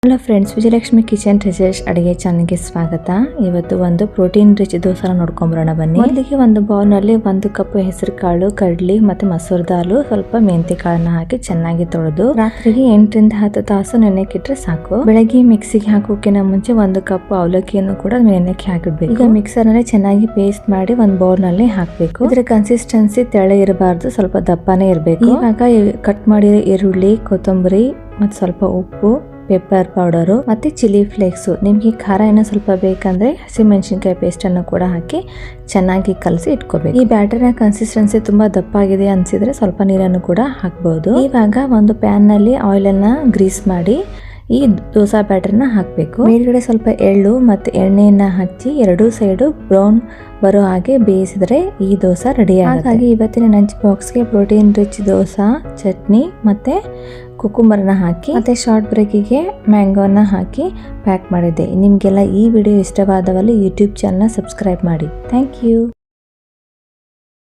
Hello friends, Vijayalakshmi kitchen research ಅಡಿಗೆ ಚಾನಲ್ಗೆ ಸ್ವಾಗತ. ಇವತ್ತು ಒಂದು ಪ್ರೋಟೀನ್ ರಿಚ್ ದೋಸೆನ ನೋಡ್ಕೊಂಬರೋಣ ಬನ್ನಿ. ಮೊದಲಿಗೆ ಒಂದು ಬೌಲ್ ನಲ್ಲಿ 1 ಕಪ್ ಹೆಸರು ಕಾಳು, ಕಡ್ಲಿ ಮತ್ತೆ ಮಸೂರ್ ದಾಲು, ಸ್ವಲ್ಪ ಮೆಂತೆ ಕಾಳನ್ನ ಹಾಕಿ ಚೆನ್ನಾಗಿ ತೊಳೆದು ರಾತ್ರಿಗೆ 8 ರಿಂದ 10 ತಾಸು ನೆನೆಕ್ಕಿಟ್ರೆ ಸಾಕು. ಬೆಳಗ್ಗೆ ಮಿಕ್ಸಿಗೆ ಹಾಕೋಕಿನ ಮುಂಚೆ 1 ಕಪ್ ಅವಲಕ್ಕಿಯನ್ನು ಕೂಡ ನೆನೆಕ್ಕೆ ಹಾಕಿಡ್ಬೇಕು. ಈಗ ಮಿಕ್ಸರ್ ನಲ್ಲಿ ಚೆನ್ನಾಗಿ ಪೇಸ್ಟ್ ಮಾಡಿ ಒಂದು ಬೌಲ್ ನಲ್ಲಿ ಹಾಕ್ಬೇಕು. ಇದ್ರ ಕನ್ಸಿಸ್ಟೆನ್ಸಿ ತೆಳು ಇರಬಾರ್ದು, ಸ್ವಲ್ಪ ದಪ್ಪನೇ ಇರಬೇಕು. ಇವಾಗ ಕಟ್ ಮಾಡಿರೋ ಈರುಳ್ಳಿ, ಕೊತ್ತಂಬರಿ ಮತ್ತೆ ಸ್ವಲ್ಪ ಉಪ್ಪು, ಪೆಪ್ಪರ್ ಪೌಡರು ಮತ್ತೆ ಚಿಲ್ಲಿ ಫ್ಲೇಕ್ಸ್, ನಿಮ್ಗೆ ಖಾರ ಏನೋ ಸ್ವಲ್ಪ ಬೇಕಂದ್ರೆ ಹಸಿಮೆಣಸಿನಕಾಯಿ ಪೇಸ್ಟ್ ಅನ್ನು ಕೂಡ ಹಾಕಿ ಚೆನ್ನಾಗಿ ಕಲಸಿ ಇಟ್ಕೋಬೇಕು. ಈ ಬ್ಯಾಟರ್ ನ ಕನ್ಸಿಸ್ಟೆನ್ಸಿ ತುಂಬಾ ದಪ್ಪ ಆಗಿದೆ ಅನ್ಸಿದ್ರೆ ಸ್ವಲ್ಪ ನೀರನ್ನು ಕೂಡ ಹಾಕಬಹುದು. ಇವಾಗ ಒಂದು ಪ್ಯಾನ್ ನಲ್ಲಿ ಆಯಿಲ್ ಅನ್ನ ಗ್ರೀಸ್ ಮಾಡಿ ಈ ದೋಸಾ ಬ್ಯಾಟರ್ನ ಹಾಕಬೇಕು. ಮೇಲ್ಗಡೆ ಸ್ವಲ್ಪ ಎಳ್ಳು ಮತ್ತೆ ಎಣ್ಣೆಯನ್ನ ಹಚ್ಚಿ 2 ಸೈಡು ಬ್ರೌನ್ ಬರೋ ಹಾಗೆ ಬೇಯಿಸಿದ್ರೆ ಈ ದೋಸಾ ರೆಡಿ ಆಗುತ್ತೆ. ಹಾಗಾಗಿ ಇವತ್ತಿನ ಲಂಚ್ ಬಾಕ್ಸ್ಗೆ ಪ್ರೋಟೀನ್ ರಿಚ್ ದೋಸಾ, ಚಟ್ನಿ ಮತ್ತೆ ಕುಕುಂಬರ್ನ ಹಾಕಿ ಮತ್ತೆ ಶಾರ್ಟ್ ಬ್ರೇಕಿಗೆ ಮ್ಯಾಂಗೋನ ಹಾಕಿ ಪ್ಯಾಕ್ ಮಾಡಿದ್ದೆ. ನಿಮ್ಗೆಲ್ಲ ಈ ವಿಡಿಯೋ ಇಷ್ಟವಾದವಲ್ಲಿ ಯೂಟ್ಯೂಬ್ ಚಾನಲ್ನ ಸಬ್ಸ್ಕ್ರೈಬ್ ಮಾಡಿ. Thank you.